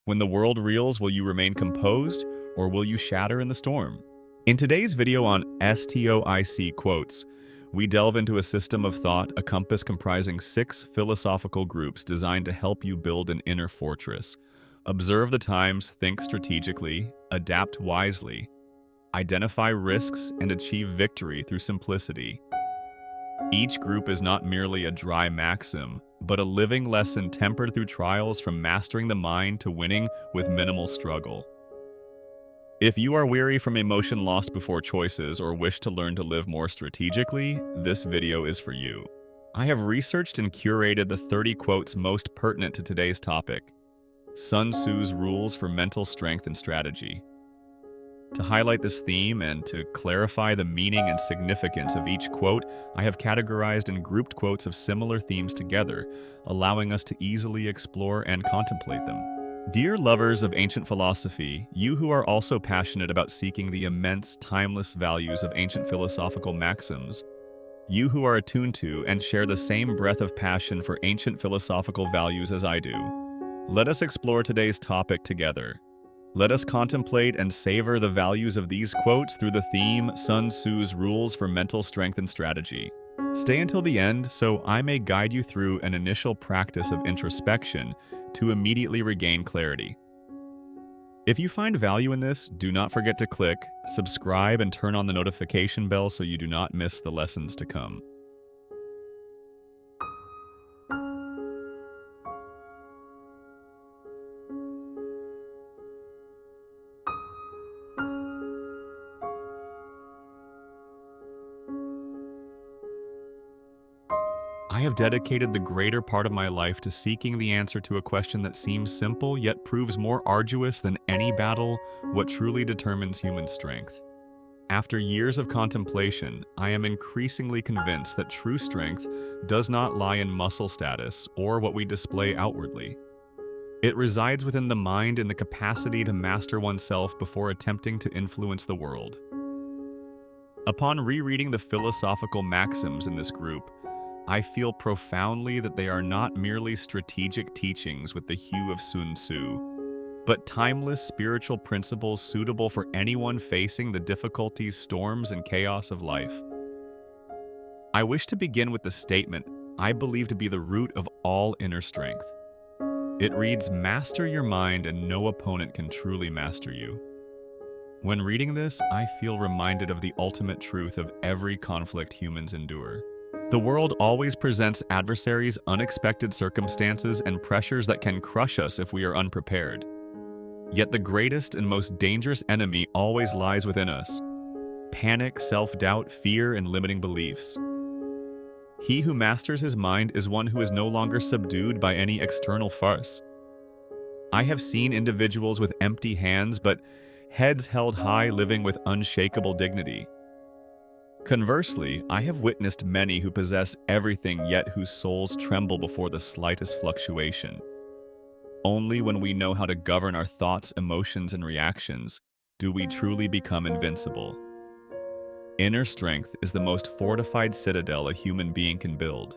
When the world reels, will you remain composed or will you shatter in the storm? In today's video on Stoic Quotes, we delve into a system of thought, a compass comprising 6 philosophical groups designed to help you build an inner fortress. Observe the times, think strategically, adapt wisely, identify risks, and achieve victory through simplicity. Each group is not merely a dry maxim, but a living lesson tempered through trials from mastering the mind to winning with minimal struggle. If you are weary from emotion lost before choices or wish to learn to live more strategically, this video is for you. I have researched and curated the 30 quotes most pertinent to today's topic, Sun Tzu's rules for mental strength and strategy. To highlight this theme and to clarify the meaning and significance of each quote, I have categorized and grouped quotes of similar themes together, allowing us to easily explore and contemplate them. Dear lovers of ancient philosophy, you who are also passionate about seeking the immense, timeless values of ancient philosophical maxims, you who are attuned to and share the same breath of passion for ancient philosophical values as I do, let us explore today's topic together. Let us contemplate and savor the values of these quotes through the theme Sun Tzu's rules for mental strength and strategy. Stay until the end so I may guide you through an initial practice of introspection to immediately regain clarity. If you find value in this, do not forget to click subscribe and turn on the notification bell so you do not miss the lessons to come. I have dedicated the greater part of my life to seeking the answer to a question that seems simple yet proves more arduous than any battle: what truly determines human strength? After years of contemplation, I am increasingly convinced that true strength does not lie in muscle status or what we display outwardly. It resides within the mind in the capacity to master oneself before attempting to influence the world. Upon rereading the philosophical maxims in this group, I feel profoundly that they are not merely strategic teachings with the hue of Sun Tzu, but timeless spiritual principles suitable for anyone facing the difficulties, storms, and chaos of life. I wish to begin with the statement I believe to be the root of all inner strength. It reads, "Master your mind and no opponent can truly master you." When reading this, I feel reminded of the ultimate truth of every conflict humans endure. The world always presents adversaries, unexpected circumstances, and pressures that can crush us if we are unprepared. Yet the greatest and most dangerous enemy always lies within us: panic, self-doubt, fear, and limiting beliefs. He who masters his mind is one who is no longer subdued by any external farce. I have seen individuals with empty hands but heads held high, living with unshakable dignity. Conversely, I have witnessed many who possess everything yet whose souls tremble before the slightest fluctuation. Only when we know how to govern our thoughts, emotions, and reactions do we truly become invincible. Inner strength is the most fortified citadel a human being can build.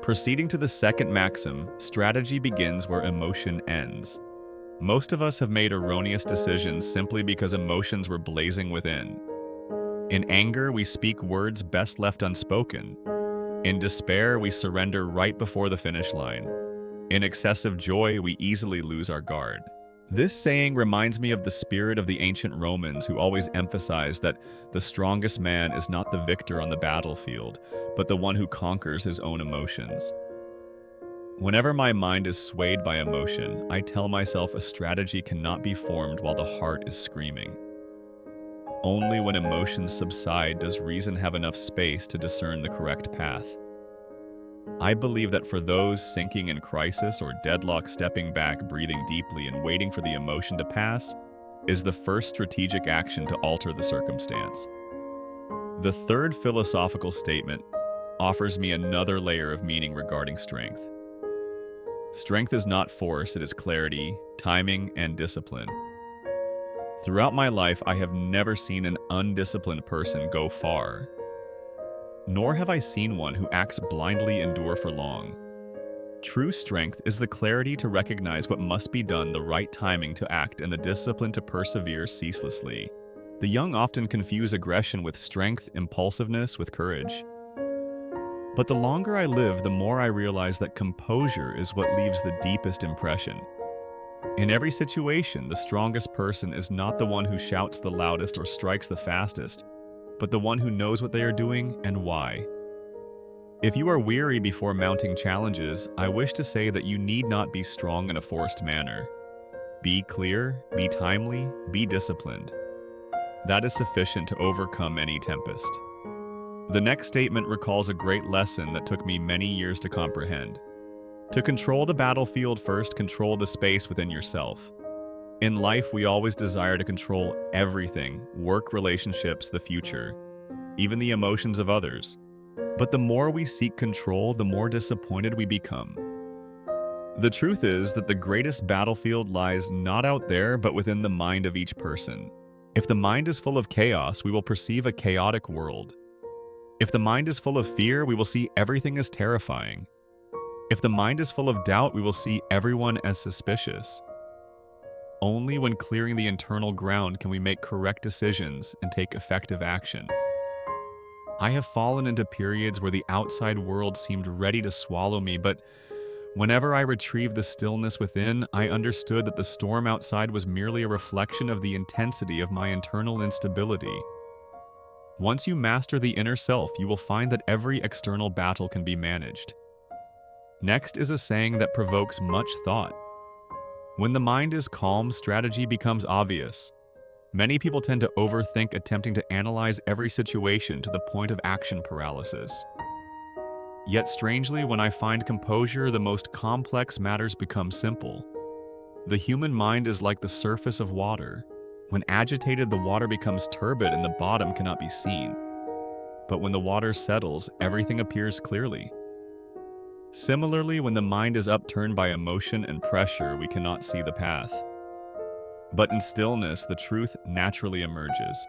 Proceeding to the second maxim, strategy begins where emotion ends. Most of us have made erroneous decisions simply because emotions were blazing within. In anger, we speak words best left unspoken. In despair, we surrender right before the finish line. In excessive joy, we easily lose our guard. This saying reminds me of the spirit of the ancient Romans, who always emphasized that the strongest man is not the victor on the battlefield, but the one who conquers his own emotions. Whenever my mind is swayed by emotion, I tell myself a strategy cannot be formed while the heart is screaming. Only when emotions subside does reason have enough space to discern the correct path. I believe that for those sinking in crisis or deadlock, stepping back, breathing deeply, and waiting for the emotion to pass is the first strategic action to alter the circumstance. The third philosophical statement offers me another layer of meaning regarding strength. Strength is not force, it is clarity, timing, and discipline. Throughout my life, I have never seen an undisciplined person go far, nor have I seen one who acts blindly endure for long. True strength is the clarity to recognize what must be done, the right timing to act, and the discipline to persevere ceaselessly. The young often confuse aggression with strength, impulsiveness with courage. But the longer I live, the more I realize that composure is what leaves the deepest impression. In every situation, the strongest person is not the one who shouts the loudest or strikes the fastest, but the one who knows what they are doing and why. If you are weary before mounting challenges, I wish to say that you need not be strong in a forced manner. Be clear, be timely, be disciplined. That is sufficient to overcome any tempest. The next statement recalls a great lesson that took me many years to comprehend. To control the battlefield, first control the space within yourself. In life, we always desire to control everything: work, relationships, the future, even the emotions of others. But the more we seek control, the more disappointed we become. The truth is that the greatest battlefield lies not out there, but within the mind of each person. If the mind is full of chaos, we will perceive a chaotic world. If the mind is full of fear, we will see everything as terrifying. If the mind is full of doubt, we will see everyone as suspicious. Only when clearing the internal ground can we make correct decisions and take effective action. I have fallen into periods where the outside world seemed ready to swallow me, but whenever I retrieved the stillness within, I understood that the storm outside was merely a reflection of the intensity of my internal instability. Once you master the inner self, you will find that every external battle can be managed. Next is a saying that provokes much thought. When the mind is calm, strategy becomes obvious. Many people tend to overthink, attempting to analyze every situation to the point of action paralysis. Yet strangely, when I find composure, the most complex matters become simple. The human mind is like the surface of water. When agitated, the water becomes turbid and the bottom cannot be seen. But when the water settles, everything appears clearly. Similarly, when the mind is upturned by emotion and pressure, we cannot see the path. But in stillness, the truth naturally emerges.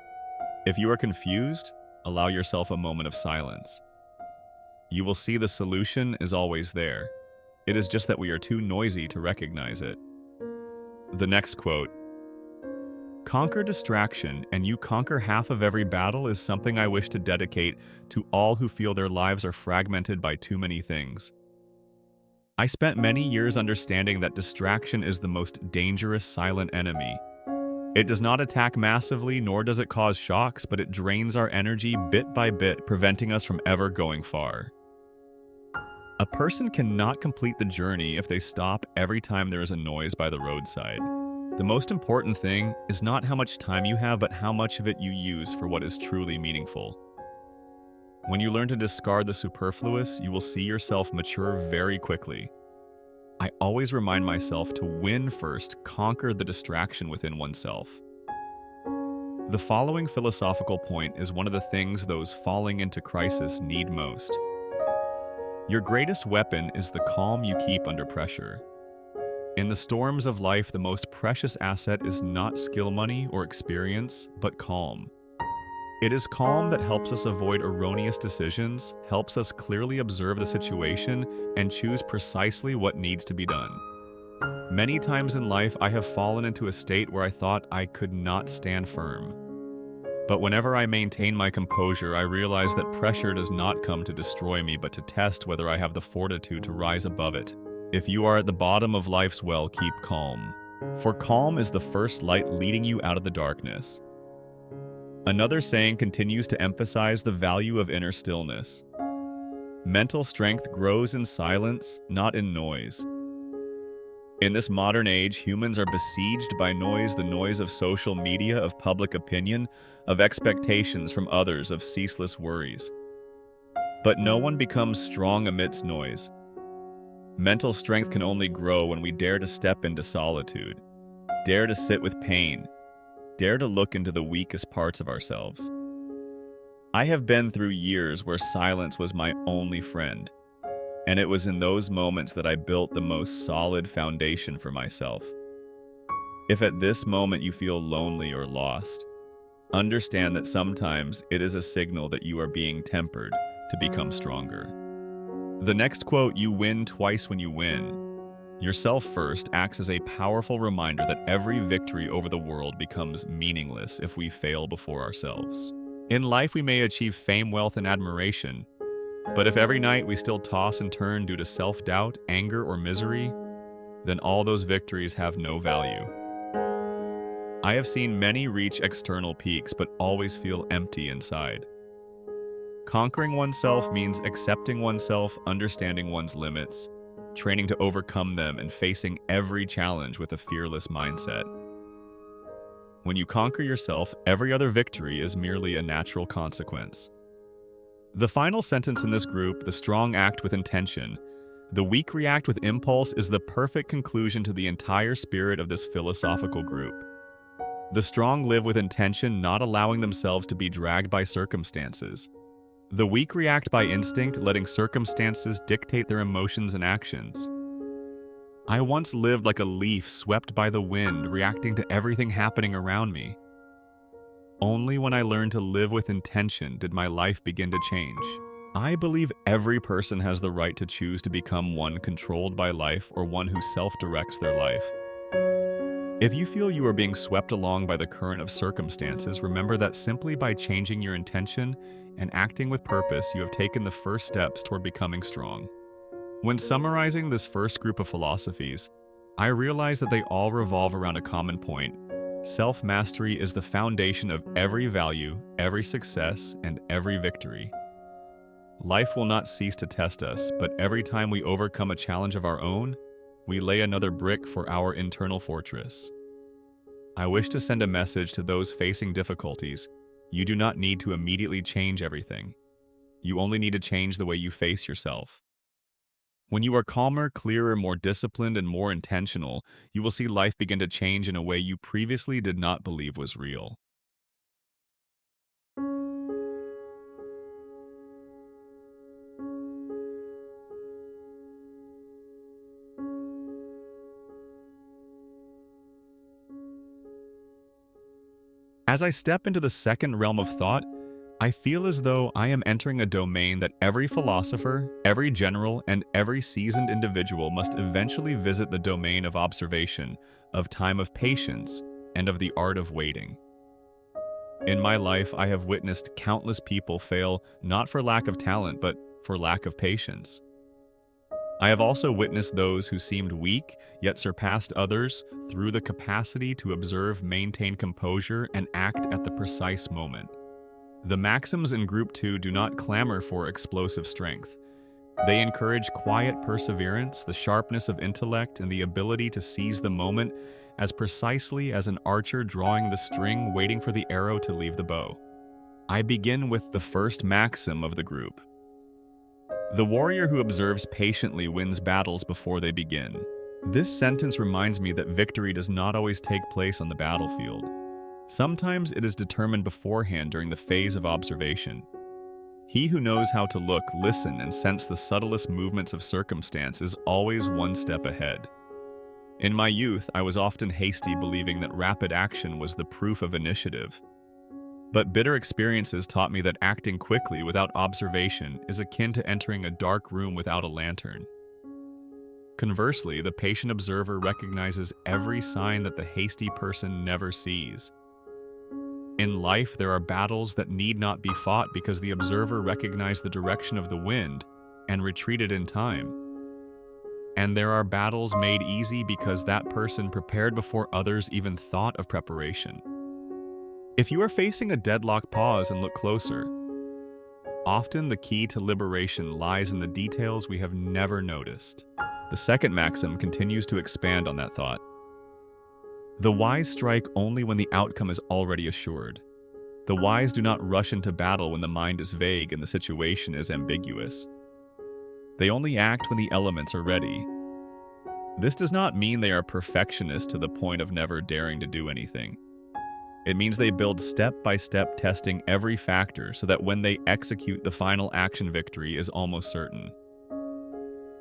If you are confused, allow yourself a moment of silence. You will see the solution is always there. It is just that we are too noisy to recognize it. The next quote: "Conquer distraction, and you conquer half of every battle," is something I wish to dedicate to all who feel their lives are fragmented by too many things. I spent many years understanding that distraction is the most dangerous silent enemy. It does not attack massively, nor does it cause shocks, but it drains our energy bit by bit, preventing us from ever going far. A person cannot complete the journey if they stop every time there is a noise by the roadside. The most important thing is not how much time you have, but how much of it you use for what is truly meaningful. When you learn to discard the superfluous, you will see yourself mature very quickly. I always remind myself to win first, conquer the distraction within oneself. The following philosophical point is one of the things those falling into crisis need most. Your greatest weapon is the calm you keep under pressure. In the storms of life, the most precious asset is not skill, money, or experience, but calm. It is calm that helps us avoid erroneous decisions, helps us clearly observe the situation, and choose precisely what needs to be done. Many times in life, I have fallen into a state where I thought I could not stand firm. But whenever I maintain my composure, I realize that pressure does not come to destroy me, but to test whether I have the fortitude to rise above it. If you are at the bottom of life's well, keep calm. For calm is the first light leading you out of the darkness. Another saying continues to emphasize the value of inner stillness. Mental strength grows in silence, not in noise. In this modern age, humans are besieged by noise, the noise of social media, of public opinion, of expectations from others, of ceaseless worries. But no one becomes strong amidst noise. Mental strength can only grow when we dare to step into solitude, dare to sit with pain, dare to look into the weakest parts of ourselves. I have been through years where silence was my only friend, and it was in those moments that I built the most solid foundation for myself. If at this moment you feel lonely or lost, understand that sometimes it is a signal that you are being tempered to become stronger. The next quote, "You win twice when you win. Yourself first," acts as a powerful reminder that every victory over the world becomes meaningless if we fail before ourselves. In life, we may achieve fame, wealth, and admiration, but if every night we still toss and turn due to self-doubt, anger, or misery, then all those victories have no value. I have seen many reach external peaks but always feel empty inside. Conquering oneself means accepting oneself, understanding one's limits, training to overcome them, and facing every challenge with a fearless mindset. When you conquer yourself, every other victory is merely a natural consequence. The final sentence in this group, "The strong act with intention, the weak react with impulse," is the perfect conclusion to the entire spirit of this philosophical group. The strong live with intention, not allowing themselves to be dragged by circumstances. The weak react by instinct, letting circumstances dictate their emotions and actions. I once lived like a leaf swept by the wind, reacting to everything happening around me. Only when I learned to live with intention did my life begin to change. I believe every person has the right to choose to become one controlled by life or one who self-directs their life. If you feel you are being swept along by the current of circumstances, remember that simply by changing your intention and acting with purpose, you have taken the first steps toward becoming strong. When summarizing this first group of philosophies, I realized that they all revolve around a common point. Self-mastery is the foundation of every value, every success, and every victory. Life will not cease to test us, but every time we overcome a challenge of our own, we lay another brick for our internal fortress. I wish to send a message to those facing difficulties. You do not need to immediately change everything. You only need to change the way you face yourself. When you are calmer, clearer, more disciplined, and more intentional, you will see life begin to change in a way you previously did not believe was real. As I step into the second realm of thought, I feel as though I am entering a domain that every philosopher, every general, and every seasoned individual must eventually visit: the domain of observation, of time of patience, and of the art of waiting. In my life, I have witnessed countless people fail not for lack of talent, but for lack of patience. I have also witnessed those who seemed weak, yet surpassed others through the capacity to observe, maintain composure, and act at the precise moment. The maxims in Group 2 do not clamor for explosive strength. They encourage quiet perseverance, the sharpness of intellect, and the ability to seize the moment as precisely as an archer drawing the string, waiting for the arrow to leave the bow. I begin with the first maxim of the group. The warrior who observes patiently wins battles before they begin. This sentence reminds me that victory does not always take place on the battlefield. Sometimes it is determined beforehand during the phase of observation. He who knows how to look, listen, and sense the subtlest movements of circumstance is always one step ahead. In my youth, I was often hasty, believing that rapid action was the proof of initiative. But bitter experiences taught me that acting quickly without observation is akin to entering a dark room without a lantern. Conversely, the patient observer recognizes every sign that the hasty person never sees. In life, there are battles that need not be fought because the observer recognized the direction of the wind and retreated in time. And there are battles made easy because that person prepared before others even thought of preparation. If you are facing a deadlock, pause and look closer. Often the key to liberation lies in the details we have never noticed. The second maxim continues to expand on that thought. The wise strike only when the outcome is already assured. The wise do not rush into battle when the mind is vague and the situation is ambiguous. They only act when the elements are ready. This does not mean they are perfectionists to the point of never daring to do anything. It means they build step by step, testing every factor so that when they execute, the final action victory is almost certain.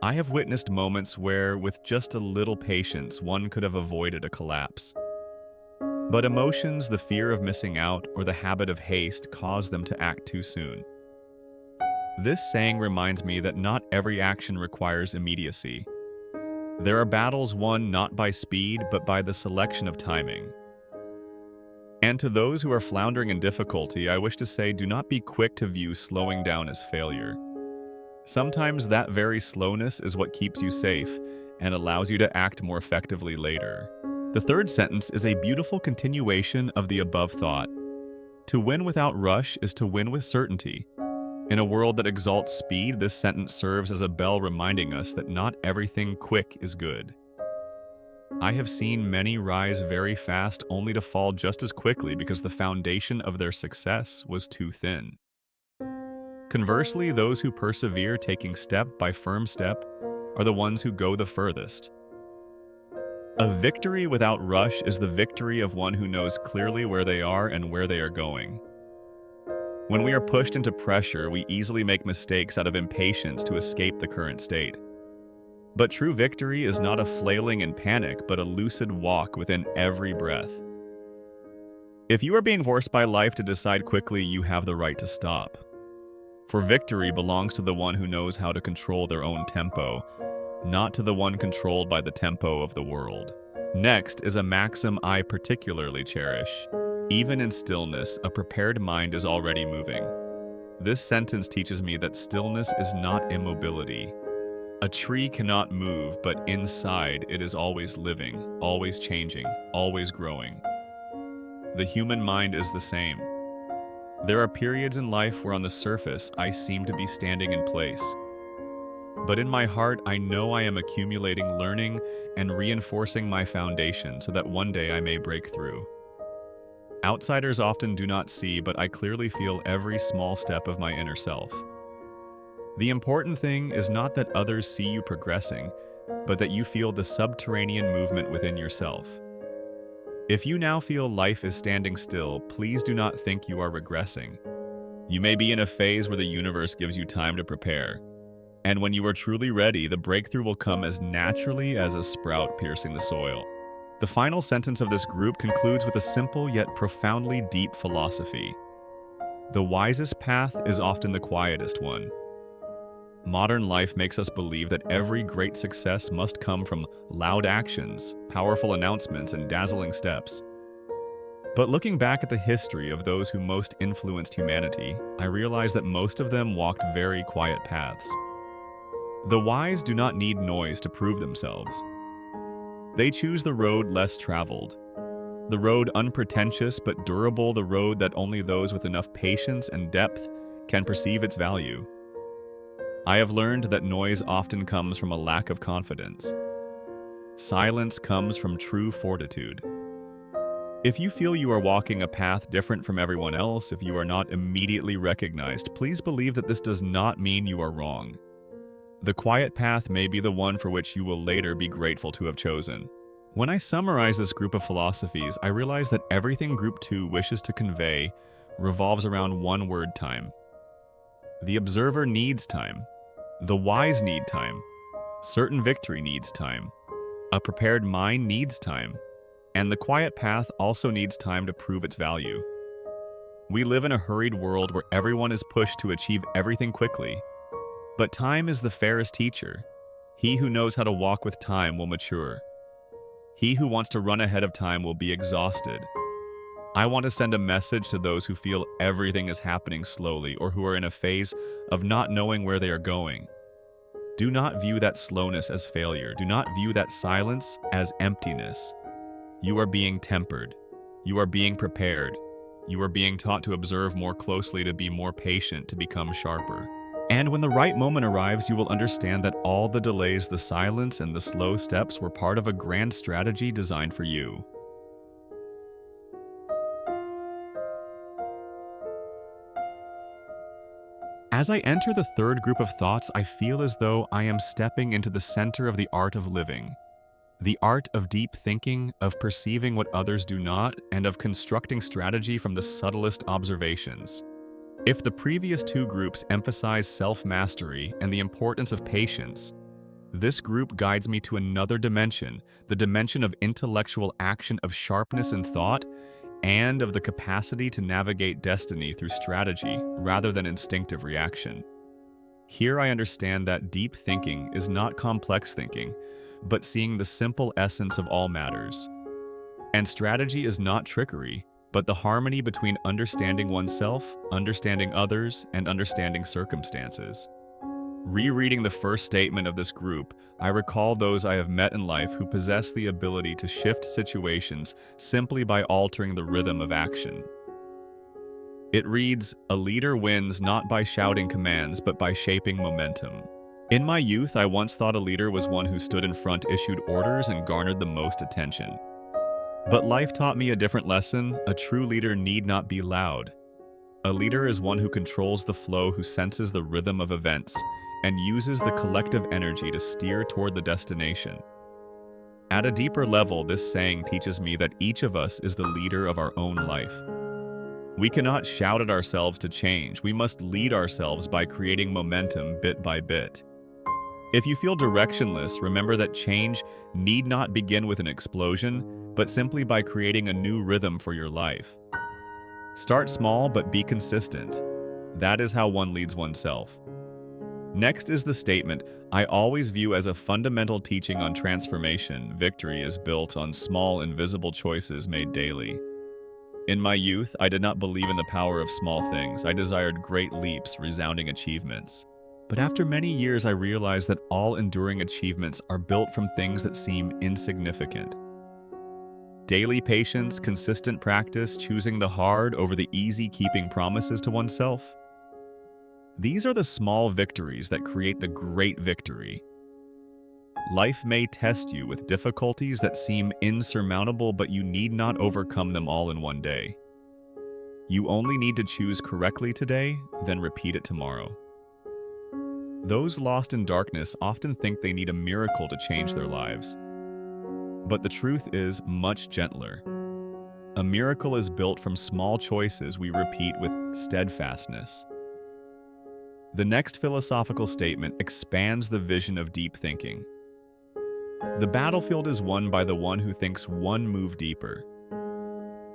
I have witnessed moments where, with just a little patience, one could have avoided a collapse. But emotions, the fear of missing out, or the habit of haste cause them to act too soon. This saying reminds me that not every action requires immediacy. There are battles won not by speed, but by the selection of timing. And to those who are floundering in difficulty, I wish to say, do not be quick to view slowing down as failure. Sometimes that very slowness is what keeps you safe and allows you to act more effectively later. The third sentence is a beautiful continuation of the above thought. To win without rush is to win with certainty. In a world that exalts speed, this sentence serves as a bell reminding us that not everything quick is good. I have seen many rise very fast only to fall just as quickly because the foundation of their success was too thin. Conversely, those who persevere taking step by firm step are the ones who go the furthest. A victory without rush is the victory of one who knows clearly where they are and where they are going. When we are pushed into pressure, we easily make mistakes out of impatience to escape the current state. But true victory is not a flailing in panic, but a lucid walk within every breath. If you are being forced by life to decide quickly, you have the right to stop. For victory belongs to the one who knows how to control their own tempo, not to the one controlled by the tempo of the world. Next is a maxim I particularly cherish. Even in stillness, a prepared mind is already moving. This sentence teaches me that stillness is not immobility. A tree cannot move, but inside it is always living, always changing, always growing. The human mind is the same. There are periods in life where on the surface I seem to be standing in place. But in my heart, I know I am accumulating learning and reinforcing my foundation so that one day I may break through. Outsiders often do not see, but I clearly feel every small step of my inner self. The important thing is not that others see you progressing, but that you feel the subterranean movement within yourself. If you now feel life is standing still, please do not think you are regressing. You may be in a phase where the universe gives you time to prepare. And when you are truly ready, the breakthrough will come as naturally as a sprout piercing the soil. The final sentence of this group concludes with a simple yet profoundly deep philosophy. The wisest path is often the quietest one. Modern life makes us believe that every great success must come from loud actions, powerful announcements, and dazzling steps. But looking back at the history of those who most influenced humanity, I realize that most of them walked very quiet paths. The wise do not need noise to prove themselves. They choose the road less traveled, the road unpretentious but durable, the road that only those with enough patience and depth can perceive its value. I have learned that noise often comes from a lack of confidence. Silence comes from true fortitude. If you feel you are walking a path different from everyone else, if you are not immediately recognized, please believe that this does not mean you are wrong. The quiet path may be the one for which you will later be grateful to have chosen. When I summarize this group of philosophies, I realize that everything Group 2 wishes to convey revolves around one word: time. The observer needs time. The wise need time. Certain victory needs time. A prepared mind needs time. And the quiet path also needs time to prove its value. We live in a hurried world where everyone is pushed to achieve everything quickly. But time is the fairest teacher. He who knows how to walk with time will mature. He who wants to run ahead of time will be exhausted. I want to send a message to those who feel everything is happening slowly or who are in a phase of not knowing where they are going. Do not view that slowness as failure. Do not view that silence as emptiness. You are being tempered. You are being prepared. You are being taught to observe more closely, to be more patient, to become sharper. And when the right moment arrives, you will understand that all the delays, the silence, and the slow steps were part of a grand strategy designed for you. As I enter the third group of thoughts, I feel as though I am stepping into the center of the art of living. The art of deep thinking, of perceiving what others do not, and of constructing strategy from the subtlest observations. If the previous two groups emphasize self-mastery and the importance of patience, this group guides me to another dimension, the dimension of intellectual action, of sharpness in thought, and of the capacity to navigate destiny through strategy rather than instinctive reaction. Here I understand that deep thinking is not complex thinking, but seeing the simple essence of all matters. And strategy is not trickery, but the harmony between understanding oneself, understanding others, and understanding circumstances. Rereading the first statement of this group, I recall those I have met in life who possess the ability to shift situations simply by altering the rhythm of action. It reads, "A leader wins not by shouting commands, but by shaping momentum." In my youth, I once thought a leader was one who stood in front, issued orders, and garnered the most attention. But life taught me a different lesson. A true leader need not be loud. A leader is one who controls the flow, who senses the rhythm of events, and uses the collective energy to steer toward the destination. At a deeper level, this saying teaches me that each of us is the leader of our own life. We cannot shout at ourselves to change. We must lead ourselves by creating momentum bit by bit. If you feel directionless, remember that change need not begin with an explosion, but simply by creating a new rhythm for your life. Start small, but be consistent. That is how one leads oneself. Next is the statement I always view as a fundamental teaching on transformation. Victory is built on small, invisible choices made daily. In my youth, I did not believe in the power of small things. I desired great leaps, resounding achievements. But after many years, I realized that all enduring achievements are built from things that seem insignificant. Daily patience, consistent practice, choosing the hard over the easy, keeping promises to oneself. These are the small victories that create the great victory. Life may test you with difficulties that seem insurmountable, but you need not overcome them all in one day. You only need to choose correctly today, then repeat it tomorrow. Those lost in darkness often think they need a miracle to change their lives. But the truth is much gentler. A miracle is built from small choices we repeat with steadfastness. The next philosophical statement expands the vision of deep thinking. The battlefield is won by the one who thinks one move deeper.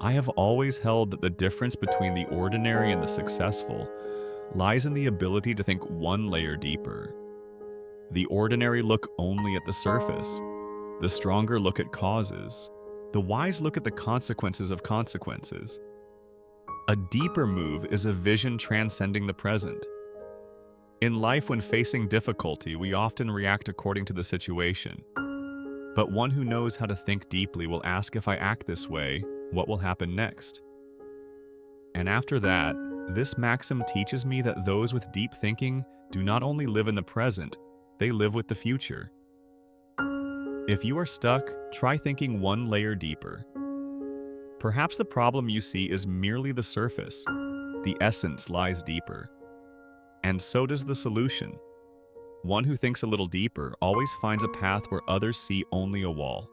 I have always held that the difference between the ordinary and the successful lies in the ability to think one layer deeper. The ordinary look only at the surface. The stronger look at causes. The wise look at the consequences of consequences. A deeper move is a vision transcending the present. In life, when facing difficulty, we often react according to the situation. But one who knows how to think deeply will ask, if I act this way, what will happen next? And after that, this maxim teaches me that those with deep thinking do not only live in the present, they live with the future. If you are stuck, try thinking one layer deeper. Perhaps the problem you see is merely the surface. The essence lies deeper. And so does the solution. One who thinks a little deeper always finds a path where others see only a wall.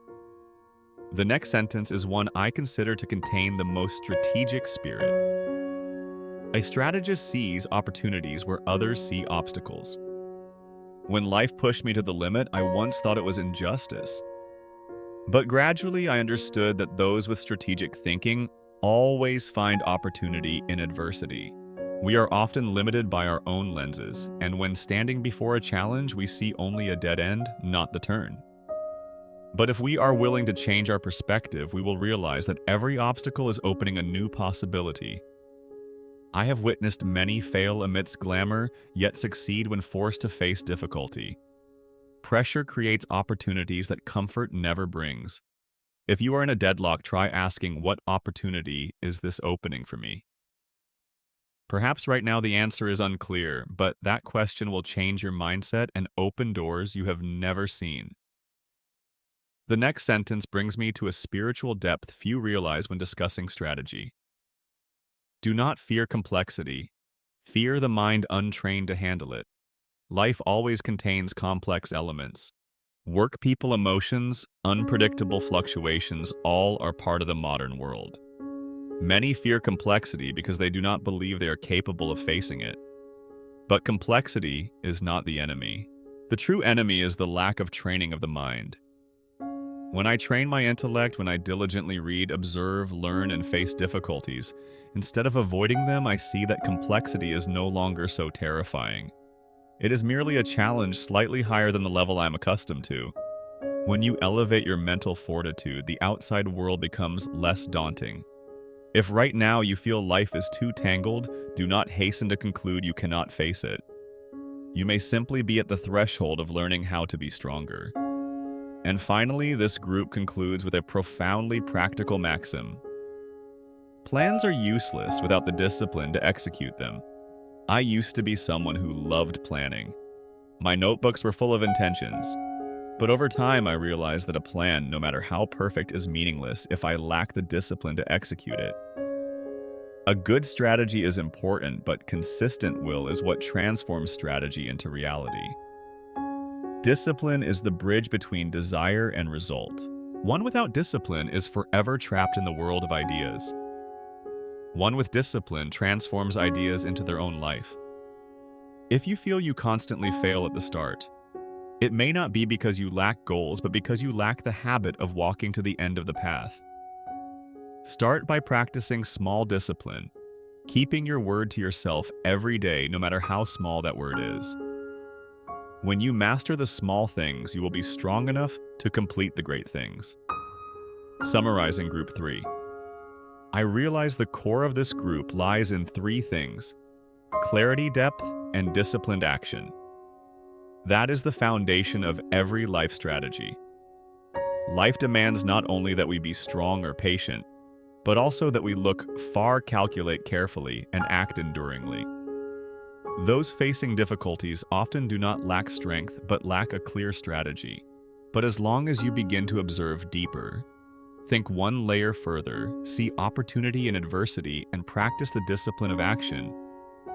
The next sentence is one I consider to contain the most strategic spirit. A strategist sees opportunities where others see obstacles. When life pushed me to the limit, I once thought it was injustice. But gradually I understood that those with strategic thinking always find opportunity in adversity. We are often limited by our own lenses, and when standing before a challenge, we see only a dead end, not the turn. But if we are willing to change our perspective, we will realize that every obstacle is opening a new possibility. I have witnessed many fail amidst glamour, yet succeed when forced to face difficulty. Pressure creates opportunities that comfort never brings. If you are in a deadlock, try asking, what opportunity is this opening for me? Perhaps right now the answer is unclear, but that question will change your mindset and open doors you have never seen. The next sentence brings me to a spiritual depth few realize when discussing strategy. Do not fear complexity. Fear the mind untrained to handle it. Life always contains complex elements. Work people emotions, unpredictable fluctuations, all are part of the modern world. Many fear complexity because they do not believe they are capable of facing it. But complexity is not the enemy. The true enemy is the lack of training of the mind. When I train my intellect, when I diligently read, observe, learn, and face difficulties, instead of avoiding them, I see that complexity is no longer so terrifying. It is merely a challenge slightly higher than the level I'm accustomed to. When you elevate your mental fortitude, the outside world becomes less daunting. If right now you feel life is too tangled, do not hasten to conclude you cannot face it. You may simply be at the threshold of learning how to be stronger. And finally, this group concludes with a profoundly practical maxim. Plans are useless without the discipline to execute them. I used to be someone who loved planning. My notebooks were full of intentions. But over time, I realized that a plan, no matter how perfect, is meaningless if I lack the discipline to execute it. A good strategy is important, but consistent will is what transforms strategy into reality. Discipline is the bridge between desire and result. One without discipline is forever trapped in the world of ideas. One with discipline transforms ideas into their own life. If you feel you constantly fail at the start, it may not be because you lack goals, but because you lack the habit of walking to the end of the path. Start by practicing small discipline, keeping your word to yourself every day, no matter how small that word is. When you master the small things, you will be strong enough to complete the great things. Summarizing Group 3. I realize the core of this group lies in three things: clarity, depth, and disciplined action. That is the foundation of every life strategy. Life demands not only that we be strong or patient, but also that we look far, calculate carefully, and act enduringly. Those facing difficulties often do not lack strength, but lack a clear strategy. But as long as you begin to observe deeper, think one layer further, see opportunity in adversity, and practice the discipline of action,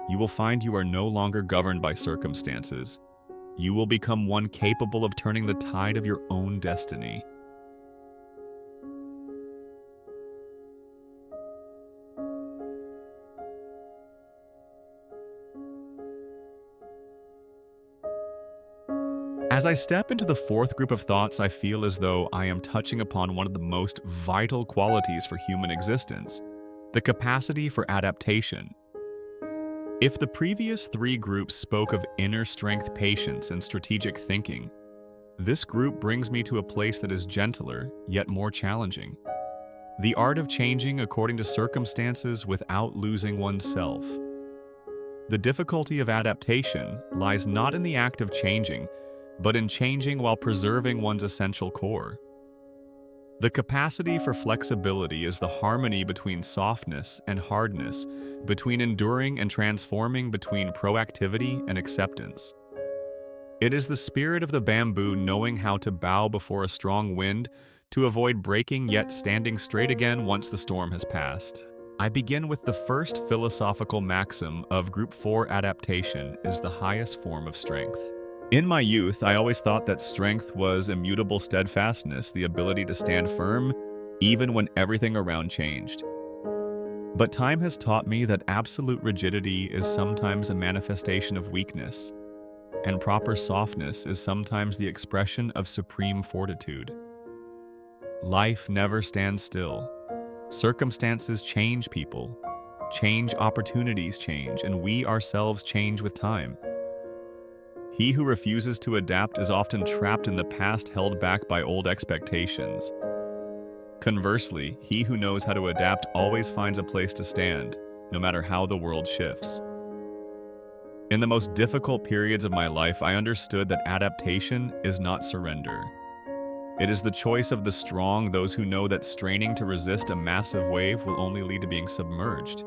you will find you are no longer governed by circumstances. You will become one capable of turning the tide of your own destiny. As I step into the fourth group of thoughts, I feel as though I am touching upon one of the most vital qualities for human existence: the capacity for adaptation. If the previous three groups spoke of inner strength, patience, and strategic thinking, this group brings me to a place that is gentler, yet more challenging. The art of changing according to circumstances without losing oneself. The difficulty of adaptation lies not in the act of changing, but in changing while preserving one's essential core. The capacity for flexibility is the harmony between softness and hardness, between enduring and transforming, between proactivity and acceptance. It is the spirit of the bamboo knowing how to bow before a strong wind, to avoid breaking yet standing straight again once the storm has passed. I begin with the first philosophical maxim of Group 4: adaptation is the highest form of strength. In my youth, I always thought that strength was immutable steadfastness, the ability to stand firm even when everything around changed. But time has taught me that absolute rigidity is sometimes a manifestation of weakness, and proper softness is sometimes the expression of supreme fortitude. Life never stands still. Circumstances change people, opportunities change, and we ourselves change with time. He who refuses to adapt is often trapped in the past, held back by old expectations. Conversely, he who knows how to adapt always finds a place to stand, no matter how the world shifts. In the most difficult periods of my life, I understood that adaptation is not surrender. It is the choice of the strong, those who know that straining to resist a massive wave will only lead to being submerged.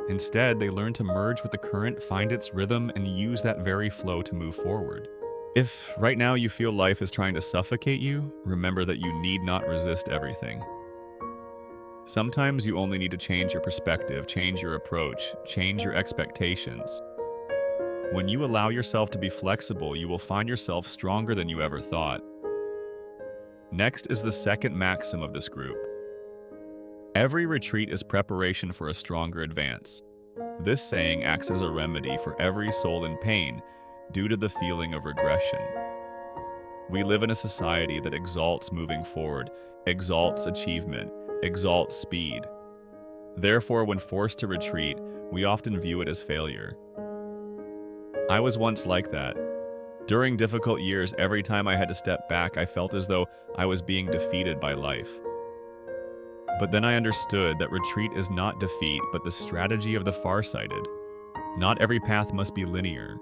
Instead, they learn to merge with the current, find its rhythm, and use that very flow to move forward. If right now you feel life is trying to suffocate you, remember that you need not resist everything. Sometimes you only need to change your perspective, change your approach, change your expectations. When you allow yourself to be flexible, you will find yourself stronger than you ever thought. Next is the second maxim of this group. Every retreat is preparation for a stronger advance. This saying acts as a remedy for every soul in pain due to the feeling of regression. We live in a society that exalts moving forward, exalts achievement, exalts speed. Therefore, when forced to retreat, we often view it as failure. I was once like that. During difficult years, every time I had to step back, I felt as though I was being defeated by life. But then I understood that retreat is not defeat, but the strategy of the farsighted. Not every path must be linear.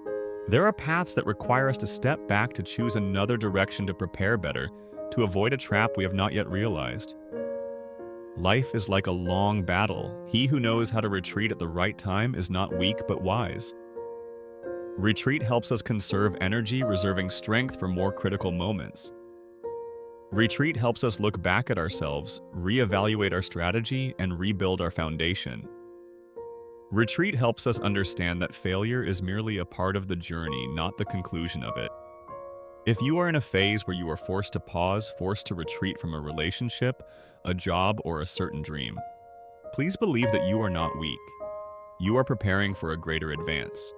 There are paths that require us to step back to choose another direction to prepare better, to avoid a trap we have not yet realized. Life is like a long battle. He who knows how to retreat at the right time is not weak but wise. Retreat helps us conserve energy, reserving strength for more critical moments. Retreat helps us look back at ourselves, reevaluate our strategy, and rebuild our foundation. Retreat helps us understand that failure is merely a part of the journey, not the conclusion of it. If you are in a phase where you are forced to pause, forced to retreat from a relationship, a job, or a certain dream, please believe that you are not weak. You are preparing for a greater advance.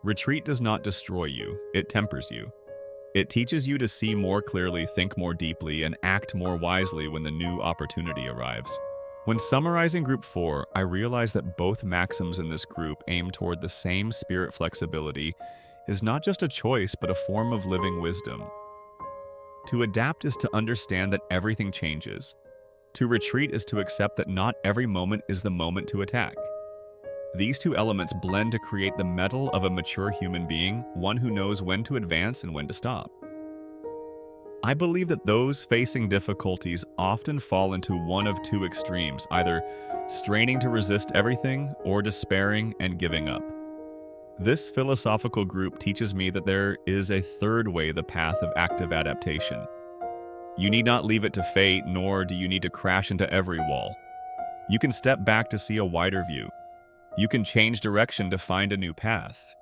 Retreat does not destroy you, it tempers you. It teaches you to see more clearly, think more deeply, and act more wisely when the new opportunity arrives. When summarizing Group 4, I realized that both maxims in this group aim toward the same spirit. Flexibility is not just a choice, but a form of living wisdom. To adapt is to understand that everything changes. To retreat is to accept that not every moment is the moment to attack. These two elements blend to create the mettle of a mature human being, one who knows when to advance and when to stop. I believe that those facing difficulties often fall into one of two extremes, either straining to resist everything or despairing and giving up. This philosophical group teaches me that there is a third way, the path of active adaptation. You need not leave it to fate, nor do you need to crash into every wall. You can step back to see a wider view. You can change direction to find a new path.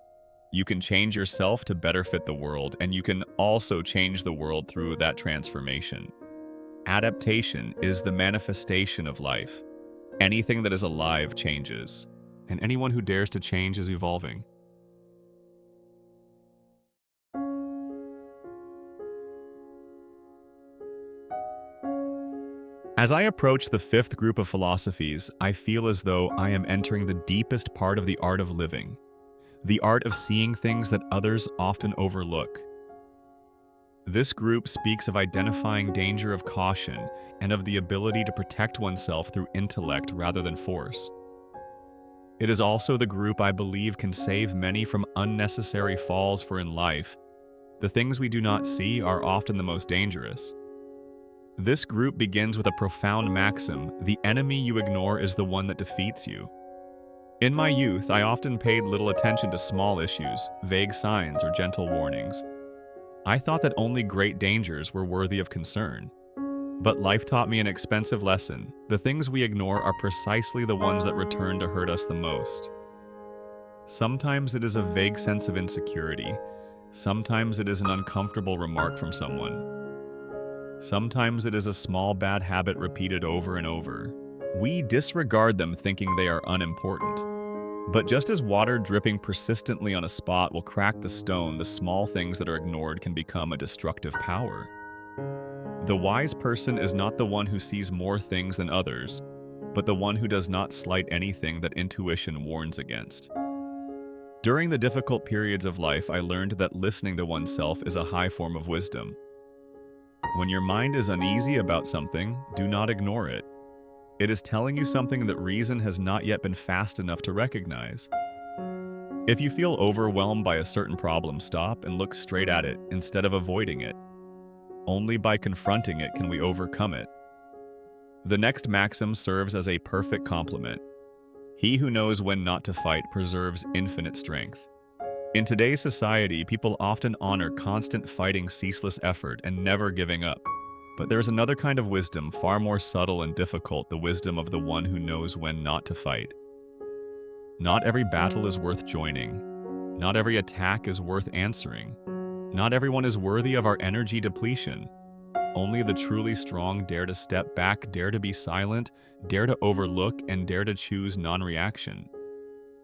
You can change yourself to better fit the world, and you can also change the world through that transformation. Adaptation is the manifestation of life. Anything that is alive changes, and anyone who dares to change is evolving. As I approach the fifth group of philosophies, I feel as though I am entering the deepest part of the art of living, the art of seeing things that others often overlook. This group speaks of identifying danger of caution and of the ability to protect oneself through intellect rather than force. It is also the group I believe can save many from unnecessary falls, for in life, the things we do not see are often the most dangerous. This group begins with a profound maxim: the enemy you ignore is the one that defeats you. In my youth, I often paid little attention to small issues, vague signs, or gentle warnings. I thought that only great dangers were worthy of concern. But life taught me an expensive lesson. The things we ignore are precisely the ones that return to hurt us the most. Sometimes it is a vague sense of insecurity. Sometimes it is an uncomfortable remark from someone. Sometimes it is a small bad habit repeated over and over. We disregard them thinking they are unimportant. But just as water dripping persistently on a spot will crack the stone, the small things that are ignored can become a destructive power. The wise person is not the one who sees more things than others, but the one who does not slight anything that intuition warns against. During the difficult periods of life, I learned that listening to oneself is a high form of wisdom. When your mind is uneasy about something, do not ignore it. It is telling you something that reason has not yet been fast enough to recognize. If you feel overwhelmed by a certain problem, stop and look straight at it instead of avoiding it. Only by confronting it can we overcome it. The next maxim serves as a perfect complement. He who knows when not to fight preserves infinite strength. In today's society, people often honor constant fighting, ceaseless effort, and never giving up. But there is another kind of wisdom, far more subtle and difficult, the wisdom of the one who knows when not to fight. Not every battle is worth joining. Not every attack is worth answering. Not everyone is worthy of our energy depletion. Only the truly strong dare to step back, dare to be silent, dare to overlook, and dare to choose non-reaction.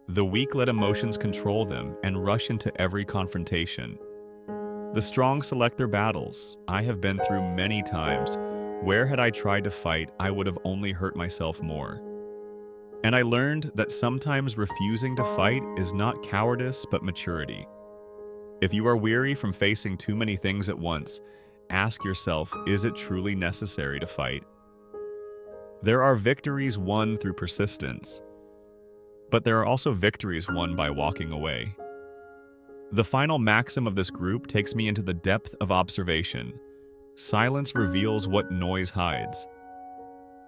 The weak let emotions control them and rush into every confrontation. The strong select their battles. I have been through many times where had I tried to fight, I would have only hurt myself more. And I learned that sometimes refusing to fight is not cowardice but maturity. If you are weary from facing too many things at once, ask yourself, is it truly necessary to fight? There are victories won through persistence, but there are also victories won by walking away. The final maxim of this group takes me into the depth of observation. Silence reveals what noise hides.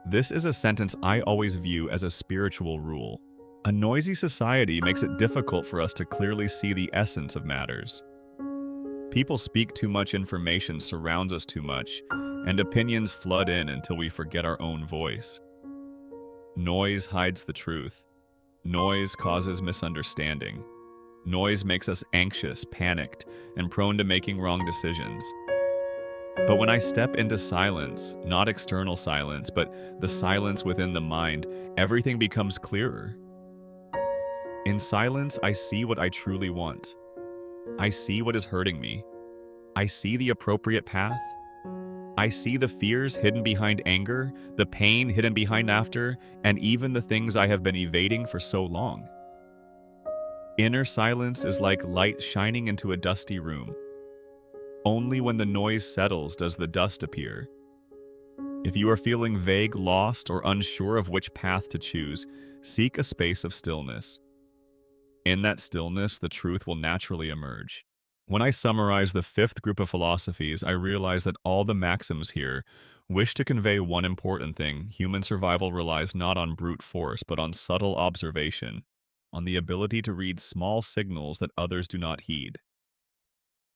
This is a sentence I always view as a spiritual rule. A noisy society makes it difficult for us to clearly see the essence of matters. People speak too much, information surrounds us too much, and opinions flood in until we forget our own voice. Noise hides the truth. Noise causes misunderstanding. Noise makes us anxious, panicked, and prone to making wrong decisions. But when I step into silence, not external silence, but the silence within the mind, everything becomes clearer. In silence, I see what I truly want. I see what is hurting me. I see the appropriate path. I see the fears hidden behind anger, the pain hidden behind laughter, and even the things I have been evading for so long. Inner silence is like light shining into a dusty room. Only when the noise settles does the dust appear. If you are feeling vague, lost, or unsure of which path to choose, seek a space of stillness. In that stillness, the truth will naturally emerge. When I summarize the fifth group of philosophies, I realize that all the maxims here wish to convey one important thing: human survival relies not on brute force, but on subtle observation, on the ability to read small signals that others do not heed.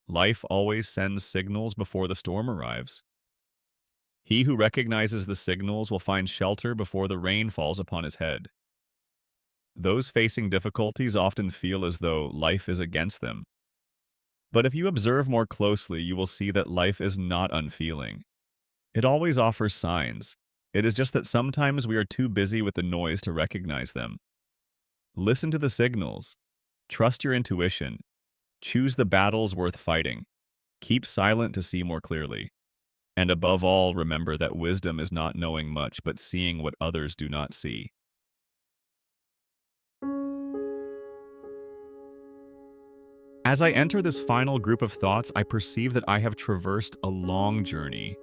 Life always sends signals before the storm arrives. He who recognizes the signals will find shelter before the rain falls upon his head. Those facing difficulties often feel as though life is against them. But if you observe more closely, you will see that life is not unfeeling. It always offers signs. It is just that sometimes we are too busy with the noise to recognize them. Listen to the signals. Trust your intuition. Choose the battles worth fighting. Keep silent to see more clearly. And above all, remember that wisdom is not knowing much, but seeing what others do not see. As I enter this final group of thoughts, I perceive that I have traversed a long journey.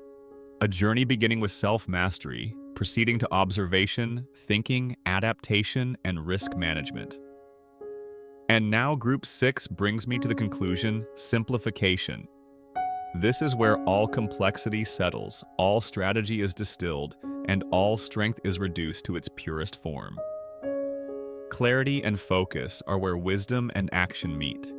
A journey beginning with self-mastery, proceeding to observation, thinking, adaptation, and risk management. And now Group 6 brings me to the conclusion: simplification. This is where all complexity settles, all strategy is distilled, and all strength is reduced to its purest form. Clarity and focus are where wisdom and action meet.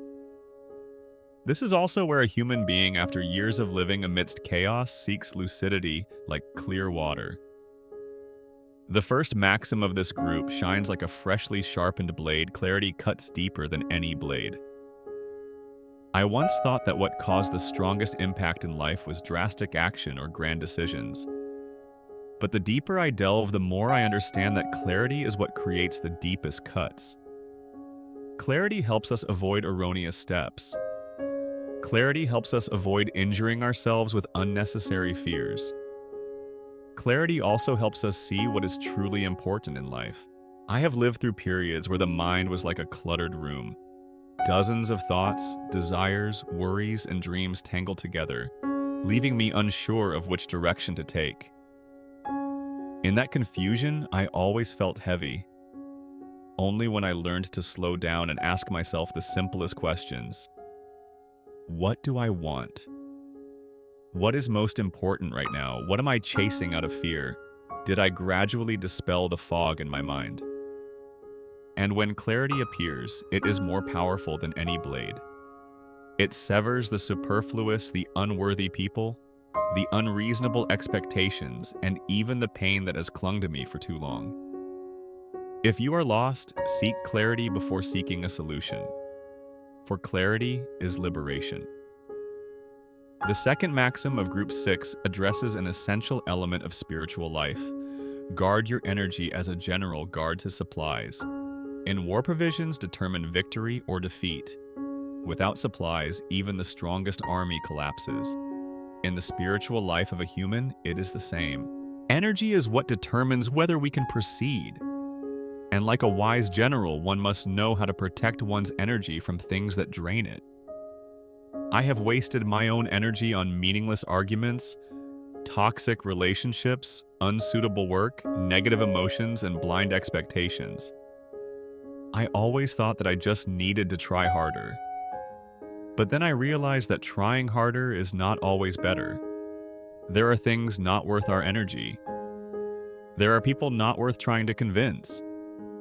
This is also where a human being, after years of living amidst chaos, seeks lucidity like clear water. The first maxim of this group shines like a freshly sharpened blade. Clarity cuts deeper than any blade. I once thought that what caused the strongest impact in life was drastic action or grand decisions. But the deeper I delve, the more I understand that clarity is what creates the deepest cuts. Clarity helps us avoid erroneous steps. Clarity helps us avoid injuring ourselves with unnecessary fears. Clarity also helps us see what is truly important in life. I have lived through periods where the mind was like a cluttered room. Dozens of thoughts, desires, worries, and dreams tangled together, leaving me unsure of which direction to take. In that confusion, I always felt heavy. Only when I learned to slow down and ask myself the simplest questions. What do I want? What is most important right now? What am I chasing out of fear? Did I gradually dispel the fog in my mind? And when clarity appears, it is more powerful than any blade. It severs the superfluous, the unworthy people, the unreasonable expectations, and even the pain that has clung to me for too long. If you are lost, seek clarity before seeking a solution. For clarity is liberation. The second maxim of Group 6 addresses an essential element of spiritual life. Guard your energy as a general guards his supplies. In war, provisions determine victory or defeat. Without supplies, even the strongest army collapses. In the spiritual life of a human, it is the same. Energy is what determines whether we can proceed. And like a wise general, one must know how to protect one's energy from things that drain it. I have wasted my own energy on meaningless arguments, toxic relationships, unsuitable work, negative emotions, and blind expectations. I always thought that I just needed to try harder. But then I realized that trying harder is not always better. There are things not worth our energy. There are people not worth trying to convince.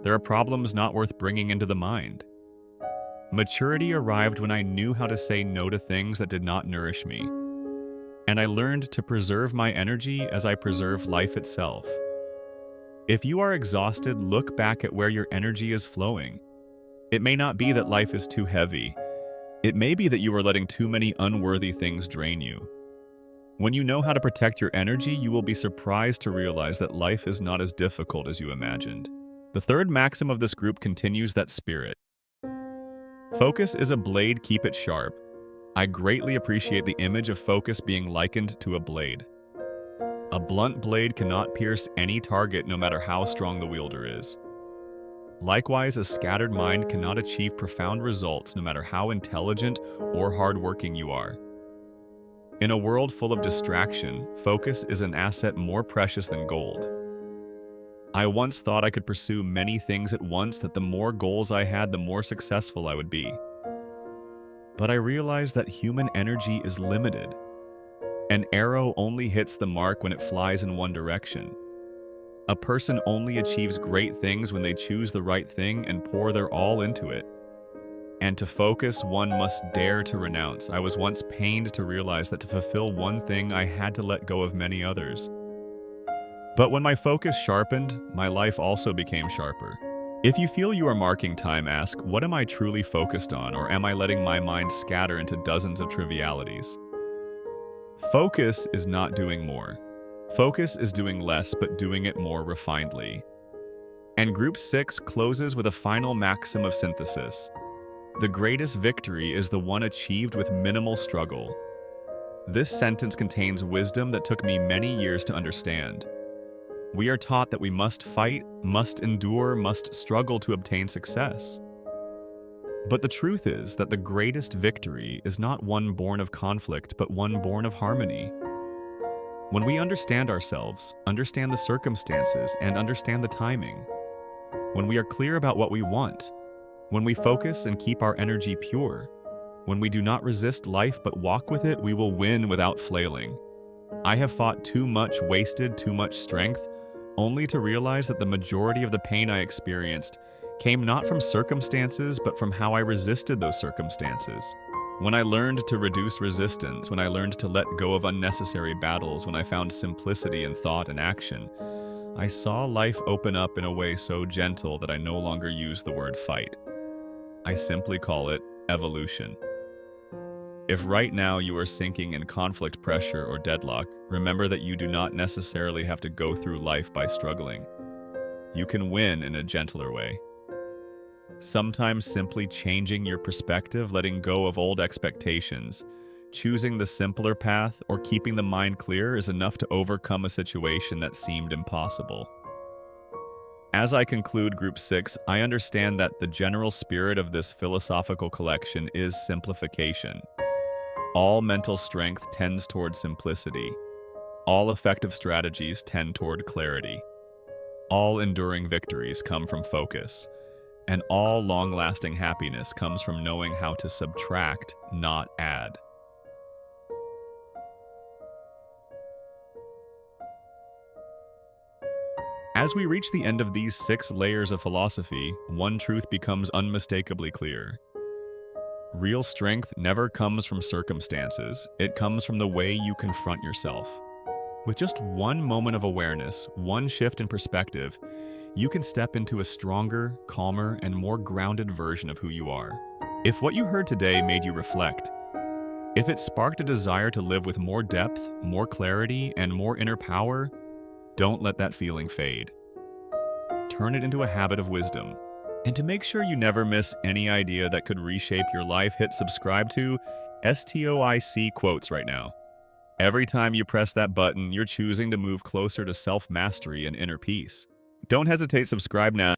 There are problems not worth bringing into the mind. Maturity arrived when I knew how to say no to things that did not nourish me. And I learned to preserve my energy as I preserve life itself. If you are exhausted, look back at where your energy is flowing. It may not be that life is too heavy. It may be that you are letting too many unworthy things drain you. When you know how to protect your energy, you will be surprised to realize that life is not as difficult as you imagined. The third maxim of this group continues that spirit. Focus is a blade, keep it sharp. I greatly appreciate the image of focus being likened to a blade. A blunt blade cannot pierce any target no matter how strong the wielder is. Likewise, a scattered mind cannot achieve profound results no matter how intelligent or hardworking you are. In a world full of distraction, focus is an asset more precious than gold. I once thought I could pursue many things at once, that the more goals I had, the more successful I would be. But I realized that human energy is limited. An arrow only hits the mark when it flies in one direction. A person only achieves great things when they choose the right thing and pour their all into it. And to focus, one must dare to renounce. I was once pained to realize that to fulfill one thing, I had to let go of many others. But when my focus sharpened, my life also became sharper. If you feel you are marking time, ask, what am I truly focused on, or am I letting my mind scatter into dozens of trivialities? Focus is not doing more. Focus is doing less, but doing it more refinedly. And Group 6 closes with a final maxim of synthesis. The greatest victory is the one achieved with minimal struggle. This sentence contains wisdom that took me many years to understand. We are taught that we must fight, must endure, must struggle to obtain success. But the truth is that the greatest victory is not one born of conflict, but one born of harmony. When we understand ourselves, understand the circumstances, and understand the timing, when we are clear about what we want, when we focus and keep our energy pure, when we do not resist life but walk with it, we will win without flailing. I have fought too much, wasted too much strength, only to realize that the majority of the pain I experienced came not from circumstances, but from how I resisted those circumstances. When I learned to reduce resistance, when I learned to let go of unnecessary battles, when I found simplicity in thought and action, I saw life open up in a way so gentle that I no longer use the word fight. I simply call it evolution. If right now you are sinking in conflict, pressure, or deadlock, remember that you do not necessarily have to go through life by struggling. You can win in a gentler way. Sometimes simply changing your perspective, letting go of old expectations, choosing the simpler path, or keeping the mind clear is enough to overcome a situation that seemed impossible. As I conclude Group 6, I understand that the general spirit of this philosophical collection is simplification. All mental strength tends toward simplicity. All effective strategies tend toward clarity. All enduring victories come from focus. And all long-lasting happiness comes from knowing how to subtract, not add. As we reach the end of these 6 layers of philosophy, one truth becomes unmistakably clear. Real strength never comes from circumstances, it comes from the way you confront yourself. With just one moment of awareness, one shift in perspective, you can step into a stronger, calmer, and more grounded version of who you are. If what you heard today made you reflect, if it sparked a desire to live with more depth, more clarity, and more inner power, don't let that feeling fade. Turn it into a habit of wisdom. And to make sure you never miss any idea that could reshape your life, hit subscribe to Stoic Quotes right now. Every time you press that button, you're choosing to move closer to self-mastery and inner peace. Don't hesitate, subscribe now.